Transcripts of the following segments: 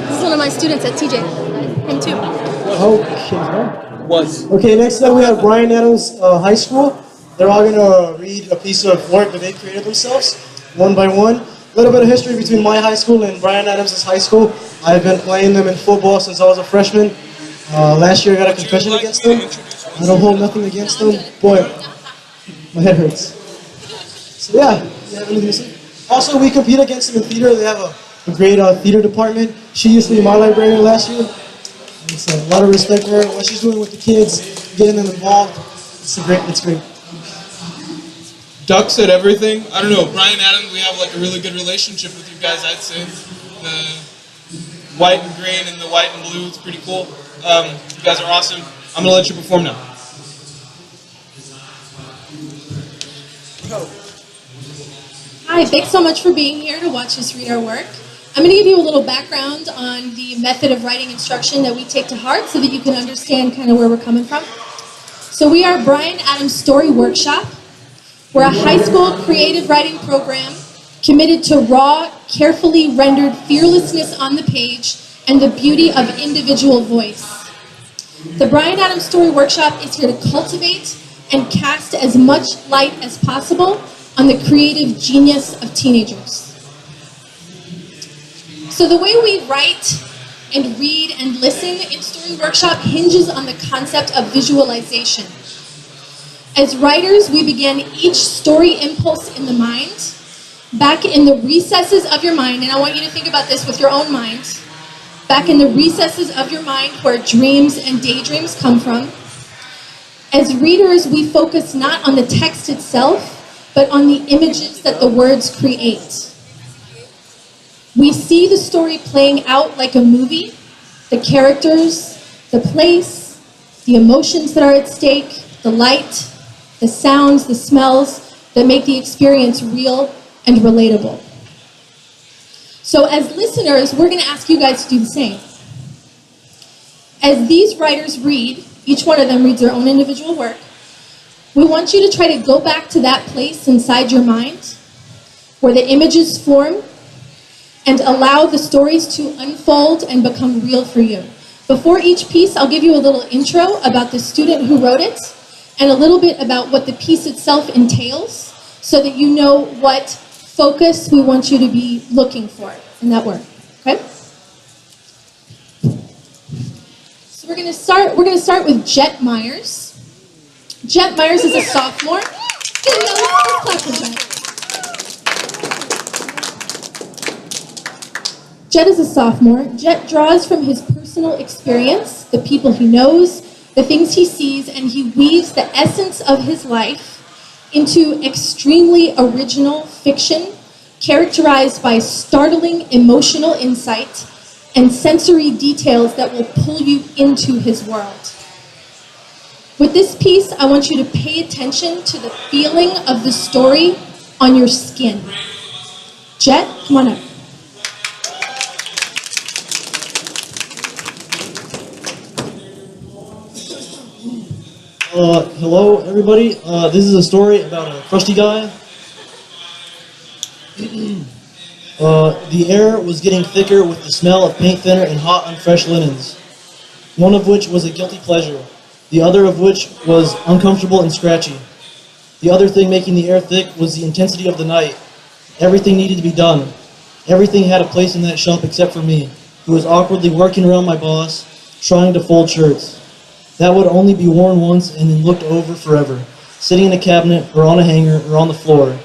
This is one of my students at TJ. Him too. Okay. Was. Okay, next up we have Bryan Adams High School. They're all going to read a piece of work that they created themselves, one by one. A little bit of history between my high school and Bryan Adams' high school. I've been playing them in football since I was a freshman. Last year I got a concussion against them. I don't hold nothing against them, but my head hurts. So yeah, you have anything to say? Also, we compete against them in theater. They have a great theater department. She used to be my librarian last year. So a lot of respect for her, what she's doing with the kids, getting them involved. It's great. Ducks at everything. I don't know, Bryan Adams, we have like a really good relationship with you guys, I'd say. The white and green and the white and blue, it's pretty cool. You guys are awesome. I'm gonna let you perform now. Hi, thanks so much for being here to watch us read our work. I'm going to give you a little background on the method of writing instruction that we take to heart so that you can understand kind of where we're coming from. So we are Bryan Adams Story Workshop. We're a high school creative writing program committed to raw, carefully rendered fearlessness on the page and the beauty of individual voice. The Bryan Adams Story Workshop is here to cultivate and cast as much light as possible on the creative genius of teenagers. So the way we write and read and listen in Story Workshop hinges on the concept of visualization. As writers, we begin each story impulse in the mind, back in the recesses of your mind, and I want you to think about this with your own mind, back in the recesses of your mind where dreams and daydreams come from. As readers, we focus not on the text itself, but on the images that the words create. We see the story playing out like a movie, the characters, the place, the emotions that are at stake, the light, the sounds, the smells that make the experience real and relatable. So as listeners, we're going to ask you guys to do the same. As these writers read, each one of them reads their own individual work, we want you to try to go back to that place inside your mind where the images form and allow the stories to unfold and become real for you. Before each piece, I'll give you a little intro about the student who wrote it and a little bit about what the piece itself entails so that you know what focus we want you to be looking for in that work, okay? So we're gonna start with Jet Myers. Jet Myers is a sophomore. Let's clap for Jet. Jet is a sophomore. Jet draws from his personal experience, the people he knows, the things he sees, and he weaves the essence of his life into extremely original fiction characterized by startling emotional insight and sensory details that will pull you into his world. With this piece, I want you to pay attention to the feeling of the story on your skin. Jet, come on up. Hello, everybody. This is a story about a crusty guy. The air was getting thicker with the smell of paint thinner and hot, unfresh linens, one of which was a guilty pleasure, the other of which was uncomfortable and scratchy. The other thing making the air thick was the intensity of the night. Everything needed to be done. Everything had a place in that shop except for me, who was awkwardly working around my boss, trying to fold shirts. That would only be worn once and then looked over forever, sitting in a cabinet or on a hanger or on the floor.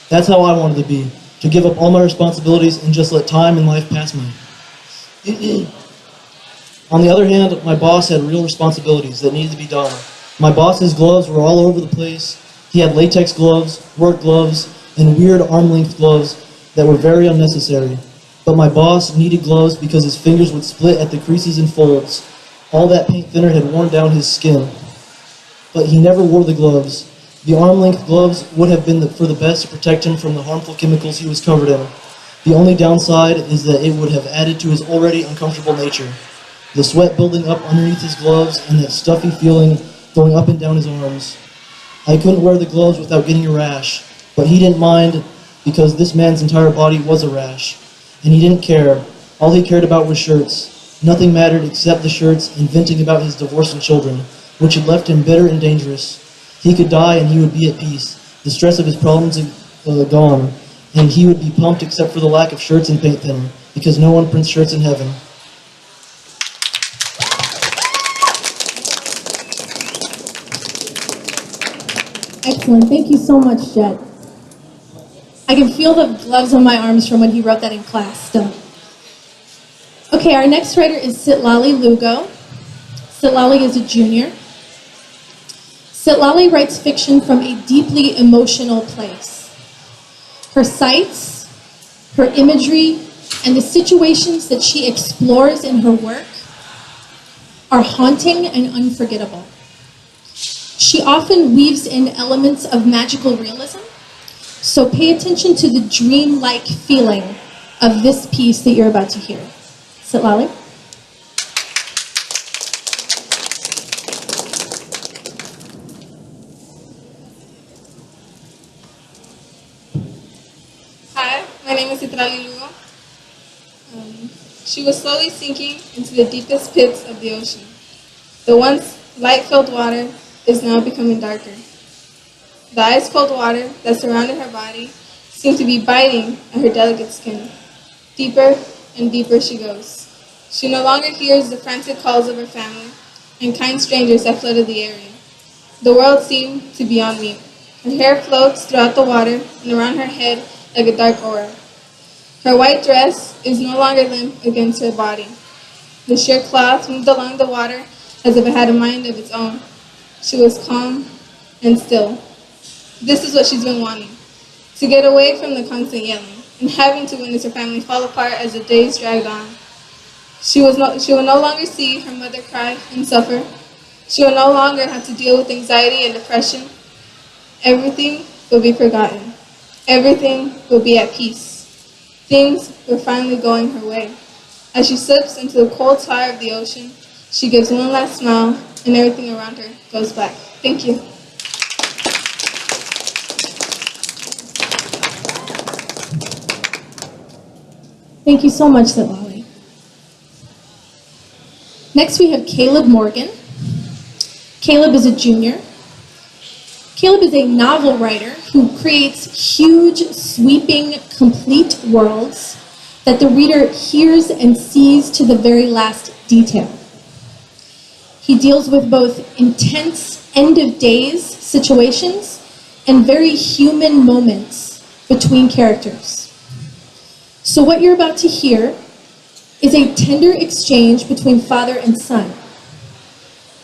That's how I wanted to be, to give up all my responsibilities and just let time and life pass me. On the other hand, my boss had real responsibilities that needed to be done. My boss's gloves were all over the place. He had latex gloves, work gloves, and weird arm-length gloves that were very unnecessary. But my boss needed gloves because his fingers would split at the creases and folds. All that paint thinner had worn down his skin. But he never wore the gloves. The arm-length gloves would have been for the best to protect him from the harmful chemicals he was covered in. The only downside is that it would have added to his already uncomfortable nature. The sweat building up underneath his gloves and that stuffy feeling going up and down his arms. I couldn't wear the gloves without getting a rash, but he didn't mind because this man's entire body was a rash, and he didn't care. All he cared about was shirts. Nothing mattered except the shirts and venting about his divorce and children, which had left him bitter and dangerous. He could die and he would be at peace. The stress of his problems gone, and he would be pumped except for the lack of shirts and paint thinner, because no one prints shirts in heaven. Excellent. Thank you so much, Jet. I can feel the gloves on my arms from when he wrote that in class still. Okay, our next writer is Sitlali Lugo. Sitlali is a junior. Sitlali writes fiction from a deeply emotional place. Her sights, her imagery, and the situations that she explores in her work are haunting and unforgettable. She often weaves in elements of magical realism, so pay attention to the dreamlike feeling of this piece that you're about to hear. Sitlali? Hi, my name is Sitlali Lugo. She was slowly sinking into the deepest pits of the ocean. The once light-filled water is now becoming darker. The ice-cold water that surrounded her body seemed to be biting at her delicate skin. Deeper and deeper she goes. She no longer hears the frantic calls of her family and kind strangers that flooded the area. The world seemed to be on mute. Her hair floats throughout the water and around her head like a dark aura. Her white dress is no longer limp against her body. The sheer cloth moved along the water as if it had a mind of its own. She was calm and still. This is what she's been wanting, to get away from the constant yelling and having to witness her family fall apart as the days dragged on. She will no longer see her mother cry and suffer. She will no longer have to deal with anxiety and depression. Everything will be forgotten. Everything will be at peace. Things were finally going her way. As she slips into the cold fire of the ocean, she gives one last smile and everything around her goes black. Thank you. Thank you so much, Sitlali. Next we have Caleb Morgan. Caleb is a junior. Caleb is a novel writer who creates huge, sweeping, complete worlds that the reader hears and sees to the very last detail. He deals with both intense end-of-days situations and very human moments between characters. So what you're about to hear is a tender exchange between father and son.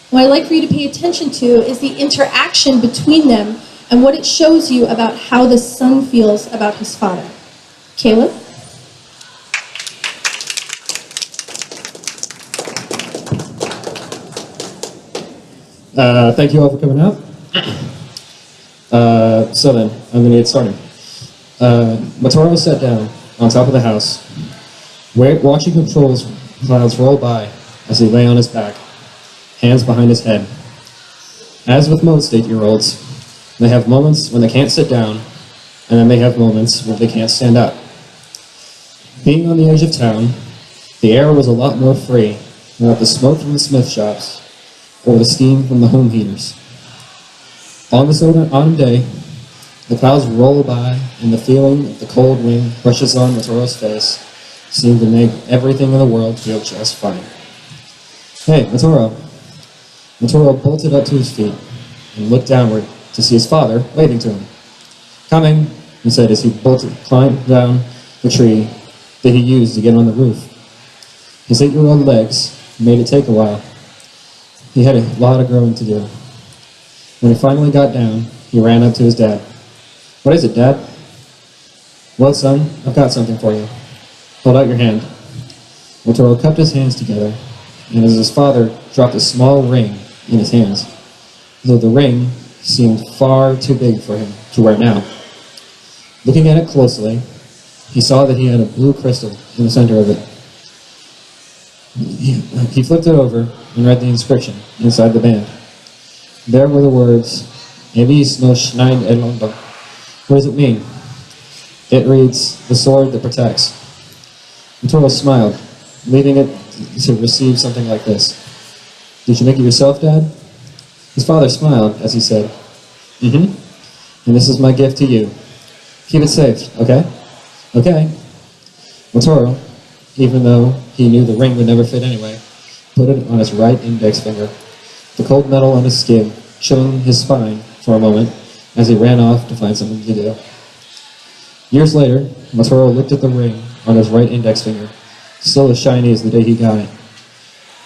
What I'd like for you to pay attention to is the interaction between them and what it shows you about how the son feels about his father. Caleb? Thank you all for coming out. So then, I'm going to get started. Matoro sat down on top of the house, watching the clouds roll by as he lay on his back, hands behind his head. As with most 8-year-olds, they have moments when they can't sit down, and then they have moments when they can't stand up. Being on the edge of town, the air was a lot more free without the smoke from the smith shops or the steam from the home heaters. On this autumn day, the clouds roll by, and the feeling of the cold wind brushes on Matoro's face seemed to make everything in the world feel just fine. Hey, Matoro. Matoro bolted up to his feet and looked downward to see his father waving to him. Coming, he said as he climbed down the tree that he used to get on the roof. His 8-year-old legs made it take a while. He had a lot of growing to do. When he finally got down, he ran up to his dad. What is it, Dad? Well, son, I've got something for you. Hold out your hand. Matoro cupped his hands together, and as his father dropped a small ring in his hands, though the ring seemed far too big for him to wear now. Looking at it closely, he saw that he had a blue crystal in the center of it. He flipped it over and read the inscription inside the band. There were the words, Evis no Schneid Elondo. What does it mean? It reads, the sword that protects. Motoro smiled, leaving it to receive something like this. Did you make it yourself, Dad? His father smiled as he said, "Mm-hmm. And this is my gift to you. Keep it safe, okay? Okay." Motoro, even though he knew the ring would never fit anyway, put it on his right index finger. The cold metal on his skin chilling his spine for a moment as he ran off to find something to do. Years later, Motoro looked at the ring on his right index finger, still as shiny as the day he got it.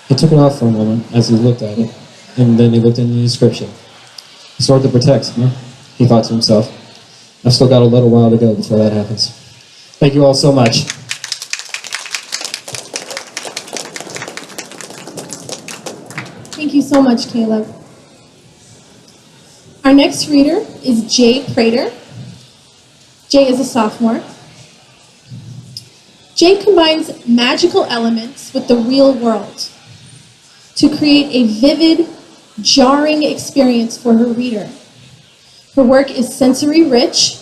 He took it off for a moment as he looked at it, and then he looked in the inscription. "A sword that protects, huh?" he thought to himself. "I've still got a little while to go before that happens." Thank you all so much. Thank you so much, Caleb. Our next reader is Jay Prater. Jay is a sophomore. Jay combines magical elements with the real world to create a vivid, jarring experience for her reader. Her work is sensory rich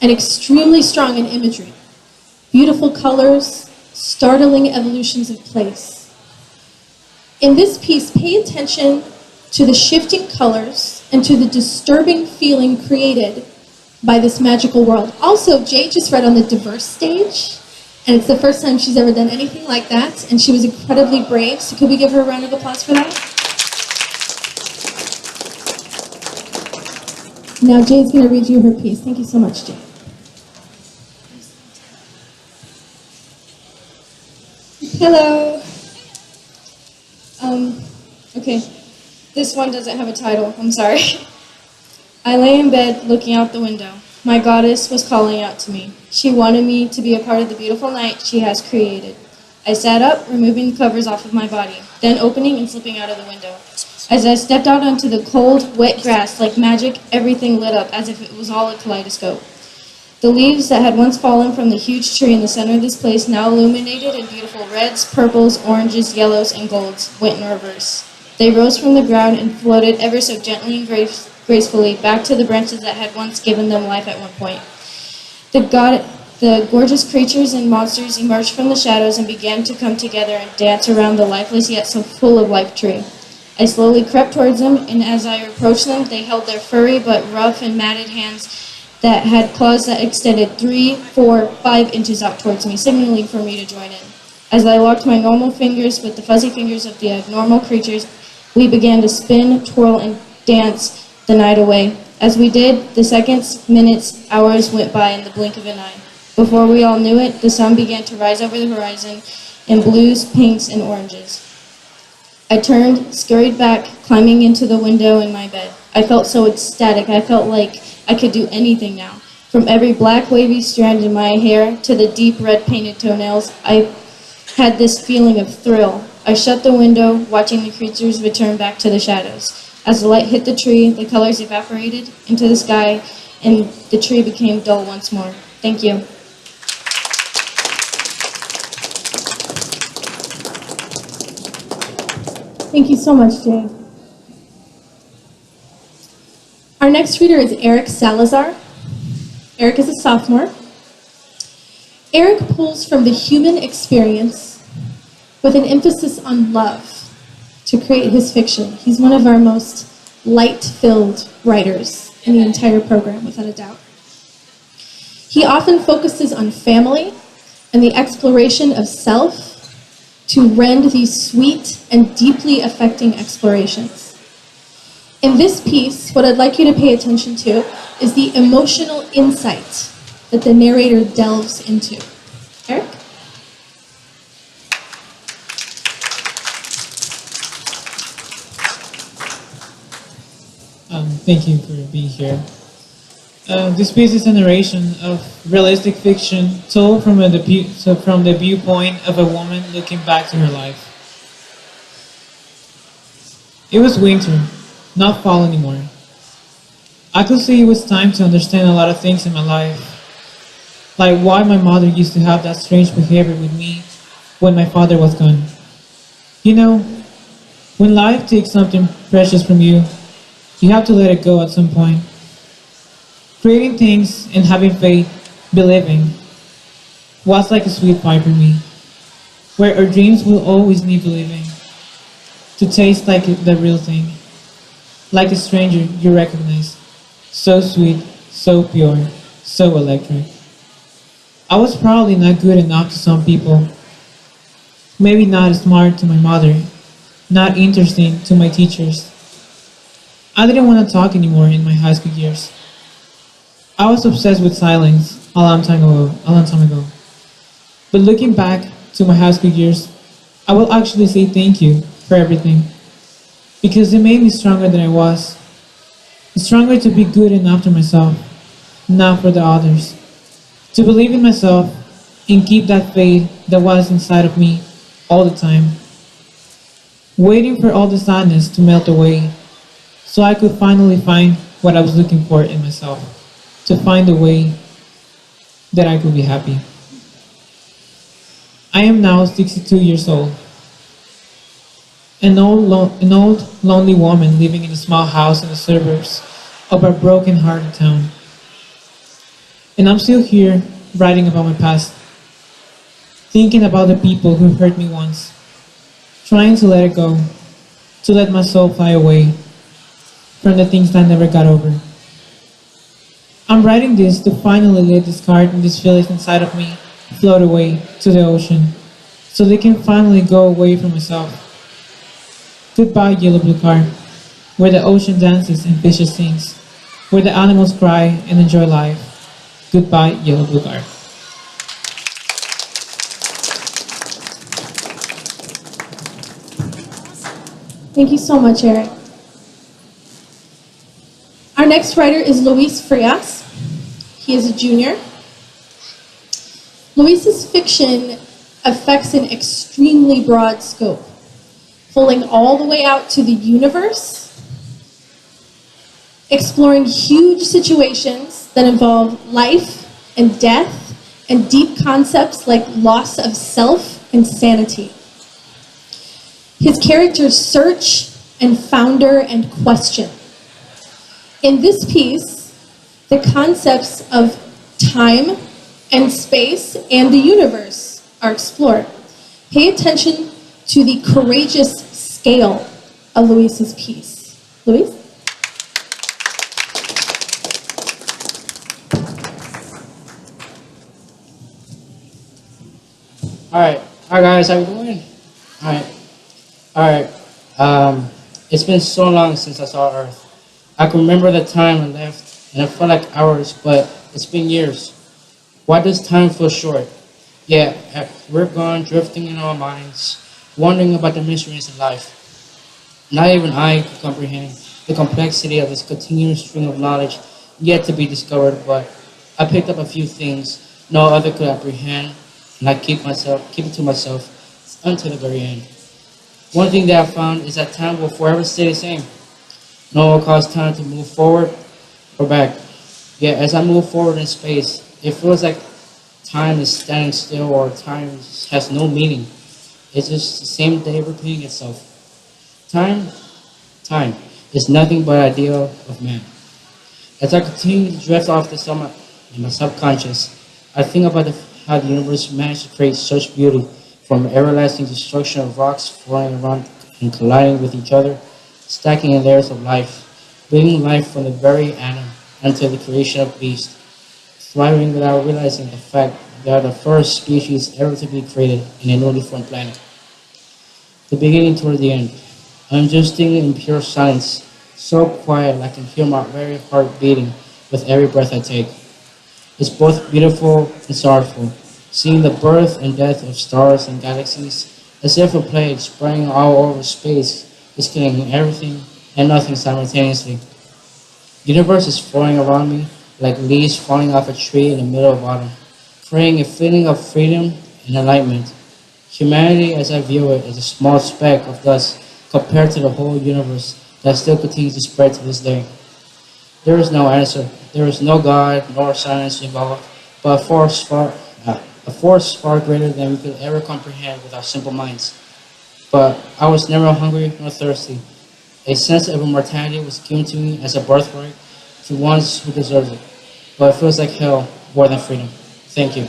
and extremely strong in imagery. Beautiful colors, startling evolutions of place. In this piece, pay attention to the shifting colors and to the disturbing feeling created by this magical world. Also, Jay just read on the diverse stage, and it's the first time she's ever done anything like that, and she was incredibly brave, so could we give her a round of applause for that? Now Jay's going to read you her piece. Thank you so much, Jay. Hello. Okay. This one doesn't have a title. I'm sorry. I lay in bed looking out the window. My goddess was calling out to me. She wanted me to be a part of the beautiful night she has created. I sat up, removing the covers off of my body, then opening and slipping out of the window. As I stepped out onto the cold, wet grass, like magic, everything lit up as if it was all a kaleidoscope. The leaves that had once fallen from the huge tree in the center of this place, now illuminated in beautiful reds, purples, oranges, yellows, and golds, went in reverse. They rose from the ground and floated ever so gently and gracefully back to the branches that had once given them life at one point. The gorgeous creatures and monsters emerged from the shadows and began to come together and dance around the lifeless yet so full of life tree. I slowly crept towards them, and as I approached them, they held their furry but rough and matted hands that had claws that extended 3, 4, 5 inches out towards me, signaling for me to join in. As I locked my normal fingers with the fuzzy fingers of the abnormal creatures, we began to spin, twirl, and dance the night away. As we did, the seconds, minutes, hours went by in the blink of an eye. Before we all knew it, the sun began to rise over the horizon in blues, pinks, and oranges. I turned, scurried back, climbing into the window in my bed. I felt so ecstatic. I felt like I could do anything now. From every black wavy strand in my hair to the deep red painted toenails, I had this feeling of thrill. I shut the window, watching the creatures return back to the shadows. As the light hit the tree, the colors evaporated into the sky, and the tree became dull once more. Thank you. Thank you so much, Jay. Our next reader is Eric Salazar. Eric is a sophomore. Eric pulls from the human experience with an emphasis on love to create his fiction. He's one of our most light-filled writers in the entire program, without a doubt. He often focuses on family and the exploration of self to rend these sweet and deeply affecting explorations. In this piece, what I'd like you to pay attention to is the emotional insight that the narrator delves into. Eric? Thank you for being here. This piece is a narration of realistic fiction told from the viewpoint of a woman looking back to her life. It was winter, not fall anymore. I could see it was time to understand a lot of things in my life, like why my mother used to have that strange behavior with me when my father was gone. You know, when life takes something precious from you, you have to let it go at some point. Creating things and having faith, believing. was like a sweet pie for me, where our dreams will always need believing, to taste like the real thing, like a stranger you recognize, so sweet, so pure, so electric. I was probably not good enough to some people, maybe not smart to my mother, not interesting to my teachers. I didn't want to talk anymore in my high school years. I was obsessed with silence a long time ago. But looking back to my high school years, I will actually say thank you for everything. Because it made me stronger than I was. Stronger to be good enough to myself, not for the others. To believe in myself and keep that faith that was inside of me all the time. Waiting for all the sadness to melt away so I could finally find what I was looking for in myself. To find a way that I could be happy. I am now 62 years old. An old lonely woman living in a small house in the suburbs of a broken-hearted town. And I'm still here writing about my past, thinking about the people who hurt me once, trying to let it go, to let my soul fly away from the things that I never got over. I'm writing this to finally let this card and this feeling inside of me float away to the ocean, so they can finally go away from myself. Goodbye, yellow blue car, where the ocean dances and fishes sings, where the animals cry and enjoy life. Goodbye, yellow blue car. Thank you so much, Eric. Our next writer is Luis Frias. He is a junior. Luis's fiction affects an extremely broad scope, pulling all the way out to the universe, exploring huge situations that involve life and death and deep concepts like loss of self and sanity. His characters search and founder and question. In this piece, the concepts of time and space and the universe are explored. Pay attention to the courageous scale of Luis's piece. Luis? Alright, guys, how you doing? Alright. It's been so long since I saw Earth. I can remember the time I left, and it felt like hours, but it's been years. Why does time feel short? Yeah, we're gone, drifting in our minds, wondering about the mysteries of life. Not even I can comprehend the complexity of this continuous string of knowledge yet to be discovered, but I picked up a few things no other could apprehend, and I keep it to myself until the very end. One thing that I found is that time will forever stay the same. No one will cause time to move forward or back. Yet as I move forward in space, it feels like time is standing still or time has no meaning. It's just the same day repeating itself. Time is nothing but an idea of man. As I continue to drift off the summit in my subconscious, I think about how the universe managed to create such beauty, from everlasting destruction of rocks flying around and colliding with each other, stacking in layers of life, breathing life from the very atom until the creation of beasts, thriving without realizing the fact they are the first species ever to be created in a newly formed planet. The beginning toward the end. I'm just sitting in pure silence, so quiet I can hear my very heart beating with every breath I take. It's both beautiful and sorrowful, seeing the birth and death of stars and galaxies, as if a plague spreading all over space is killing everything and nothing simultaneously. The universe is falling around me like leaves falling off a tree in the middle of autumn, creating a feeling of freedom and enlightenment. Humanity, as I view it, is a small speck of dust compared to the whole universe that still continues to spread to this day. There is no answer. There is no God nor science involved, but a force far greater than we could ever comprehend with our simple minds. But I was never hungry nor thirsty. A sense of immortality was given to me as a birthright to ones who deserve it. But it feels like hell more than freedom. Thank you.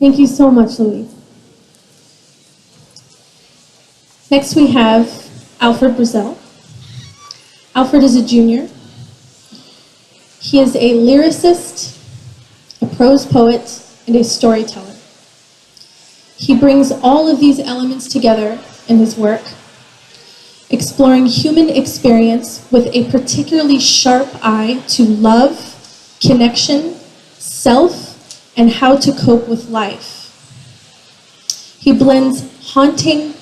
Thank you so much, Louise. Next we have Alfred Brazell. Alfred is a junior. He is a lyricist, a prose poet, and a storyteller. He brings all of these elements together in his work, exploring human experience with a particularly sharp eye to love, connection, self, and how to cope with life. He blends haunting,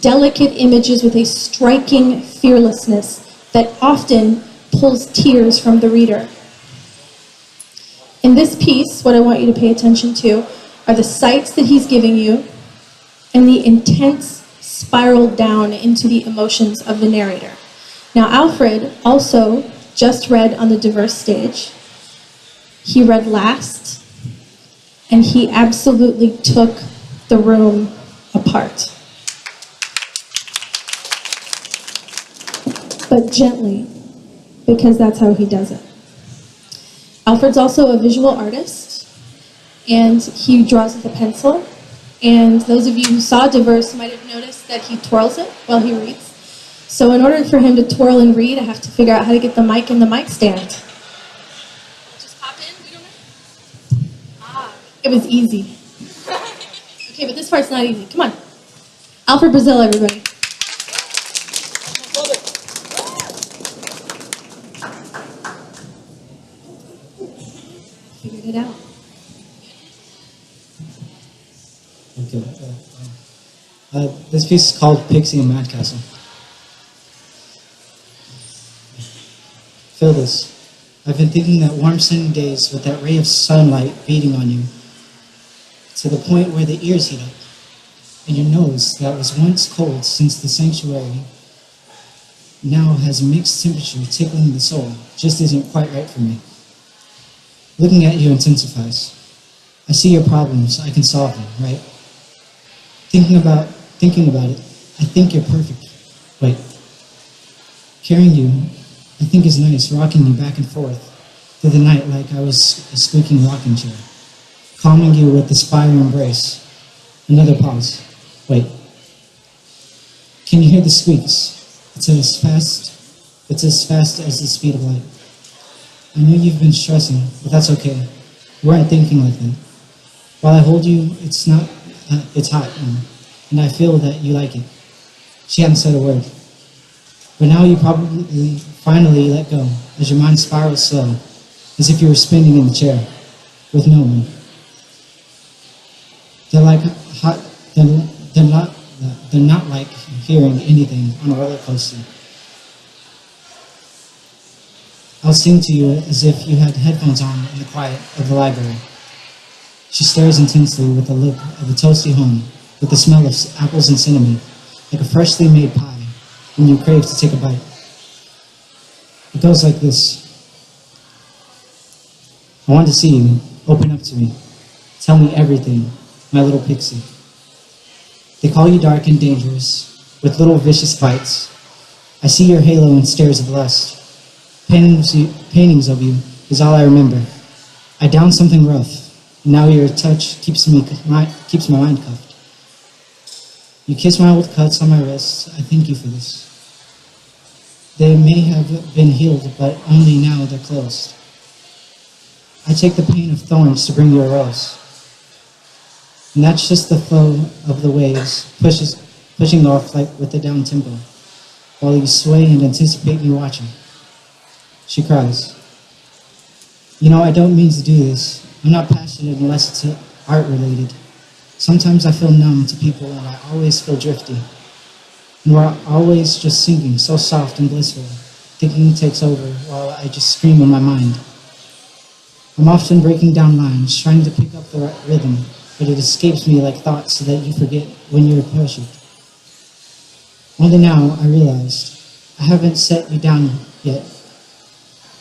delicate images with a striking fearlessness that often pulls tears from the reader. In this piece, what I want you to pay attention to are the sights that he's giving you and the intense spiral down into the emotions of the narrator. Now, Alfred also just read on the diverse stage. He read last, and he absolutely took the room apart. But gently, because that's how he does it. Alfred's also a visual artist, and he draws with a pencil. And those of you who saw Diverse might have noticed that he twirls it while he reads. So in order for him to twirl and read, I have to figure out how to get the mic in the mic stand. Just pop in, we don't know. Ah, it was easy. Okay, but this part's not easy. Come on. Alfred Brazell, everybody. Figured it out. Okay. This piece is called Pixie and Mad Castle. Feel this. I've been thinking that warm sunny days with that ray of sunlight beating on you, to the point where the ears heat up, and your nose that was once cold since the sanctuary now has mixed temperature tickling the soul, just isn't quite right for me. Looking at you intensifies. I see your problems, I can solve them, right? Thinking about it, I think you're perfect. Wait. Carrying you, I think is nice, rocking you back and forth through the night like I was a squeaking rocking chair. Calming you with this fire embrace. Another pause. Wait. Can you hear the squeaks? It's as fast as the speed of light. I know you've been stressing, but that's okay. You weren't thinking like that. While I hold you, it's hot, and I feel that you like it. She hadn't said a word. But now you probably finally let go, as your mind spirals slow, as if you were spinning in the chair, with no one. They're not like hearing anything on a roller coaster. I'll sing to you as if you had headphones on in the quiet of the library. She stares intensely with the look of a toasty home, with the smell of apples and cinnamon, like a freshly made pie, when you crave to take a bite. It goes like this. I want to see you. Open up to me. Tell me everything, my little pixie. They call you dark and dangerous, with little vicious bites. I see your halo and stares of lust. Paintings of you is all I remember. I downed something rough. Now your touch keeps my mind cuffed. You kiss my old cuts on my wrists. I thank you for this. They may have been healed, but only now they're closed. I take the pain of thorns to bring you a rose. And that's just the flow of the waves, pushing off like with the down tempo, while you sway and anticipate me watching. She cries. You know, I don't mean to do this. I'm not passionate unless it's art related. Sometimes I feel numb to people and I always feel drifty. And we're always just sinking, so soft and blissful. Thinking takes over while I just scream in my mind. I'm often breaking down lines, trying to pick up the right rhythm, but it escapes me like thoughts so that you forget when you're perfect. Only now I realized I haven't set you down yet.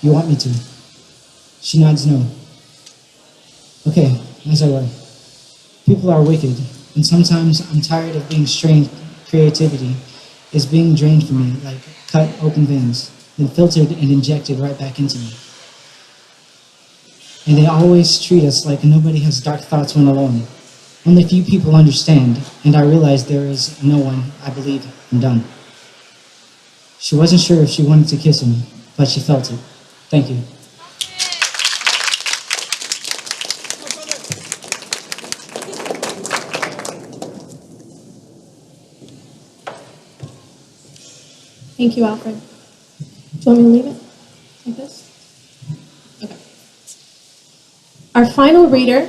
You want me to? She nods no. Okay, as I were. People are wicked, and sometimes I'm tired of being strained. Creativity is being drained from me like cut open veins, then filtered and injected right back into me. And they always treat us like nobody has dark thoughts when alone. Only few people understand, and I realized there is no one I believe I'm done. She wasn't sure if she wanted to kiss him, but she felt it. Thank you. Thank you, Alfred. Do you want me to leave it like this? Okay. Our final reader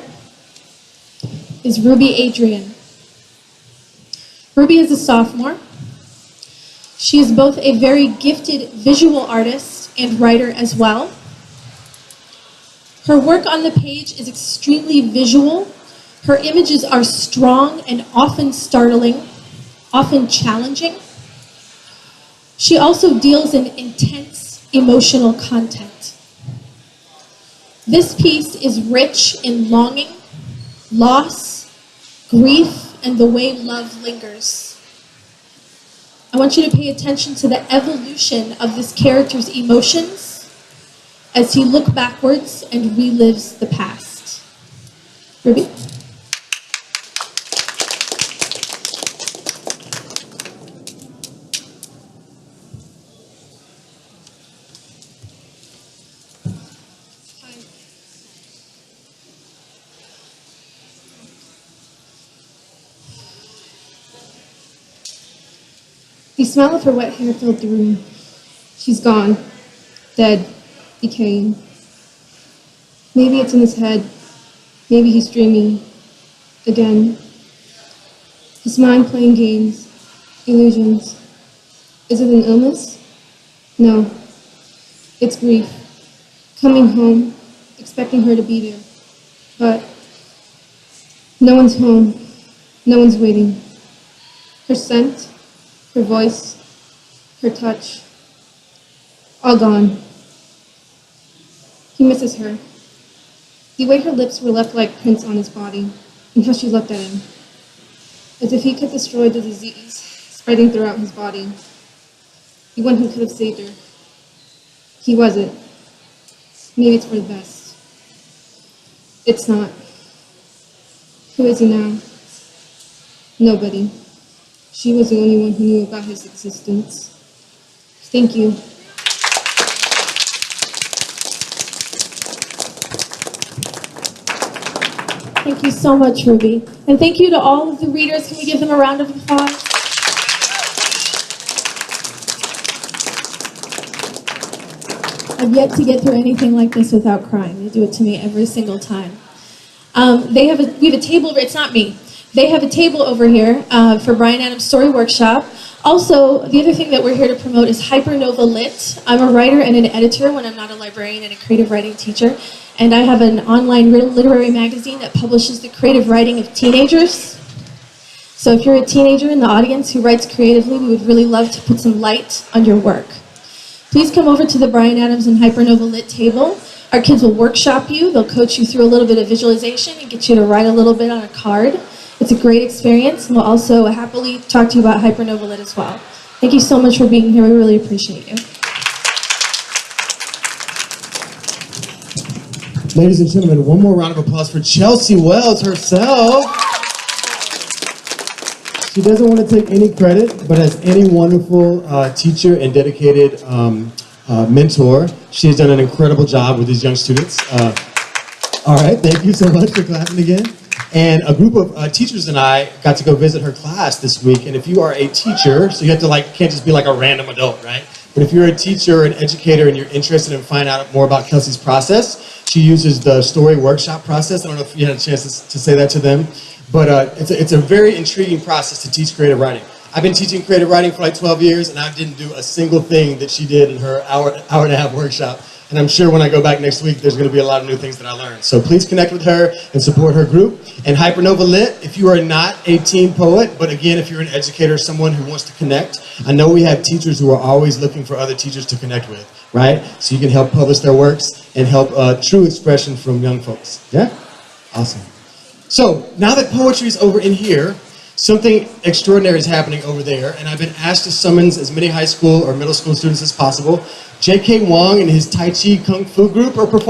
is Ruby Adrian. Ruby is a sophomore. She is both a very gifted visual artist and writer as well. Her work on the page is extremely visual. Her images are strong and often startling, often challenging. She also deals in intense emotional content. This piece is rich in longing, loss, grief, and the way love lingers. I want you to pay attention to the evolution of this character's emotions as he looks backwards and relives the past. Ruby? The smell of her wet hair filled the room. She's gone. Dead. Decaying. Maybe it's in his head. Maybe he's dreaming. Again. His mind playing games. Illusions. Is it an illness? No. It's grief. Coming home. Expecting her to be there. But no one's home. No one's waiting. Her scent. Her voice, her touch, all gone. He misses her. The way her lips were left like prints on his body, and how she looked at him, as if he could destroy the disease spreading throughout his body. The one who could have saved her. He wasn't. Maybe it's for the best. It's not. Who is he now? Nobody. She was the only one who knew about his existence. Thank you. Thank you so much, Ruby. And thank you to all of the readers. Can we give them a round of applause? I've yet to get through anything like this without crying. They do it to me every single time. We have a table, it's not me. They have a table over here for Bryan Adams Story Workshop. Also, the other thing that we're here to promote is Hypernova Lit. I'm a writer and an editor when I'm not a librarian and a creative writing teacher. And I have an online literary magazine that publishes the creative writing of teenagers. So if you're a teenager in the audience who writes creatively, we would really love to put some light on your work. Please come over to the Bryan Adams and Hypernova Lit table. Our kids will workshop you. They'll coach you through a little bit of visualization and get you to write a little bit on a card. It's a great experience, and we'll also happily talk to you about Hypernova Lit as well. Thank you so much for being here. We really appreciate you. Ladies and gentlemen, one more round of applause for Chelsea Wells herself. She doesn't want to take any credit, but as any wonderful teacher and dedicated mentor, she has done an incredible job with these young students. All right, thank you so much for clapping again. And a group of teachers and I got to go visit her class this week. And if you are a teacher, so you have to can't just be like a random adult, right? But if you're a teacher, an educator, and you're interested in finding out more about Kelsey's process, she uses the story workshop process. I don't know if you had a chance to say that to them, but it's a very intriguing process to teach creative writing. I've been teaching creative writing for like 12 years, and I didn't do a single thing that she did in her hour and a half workshop. And I'm sure when I go back next week, there's going to be a lot of new things that I learned. So please connect with her and support her group. And Hypernova Lit, if you are not a teen poet, but again, if you're an educator, someone who wants to connect, I know we have teachers who are always looking for other teachers to connect with, right? So you can help publish their works and help true expression from young folks. Yeah? Awesome. So now that poetry is over in here, something extraordinary is happening over there, and I've been asked to summons as many high school or middle school students as possible. J.K. Wong and his Tai Chi Kung Fu group are performing.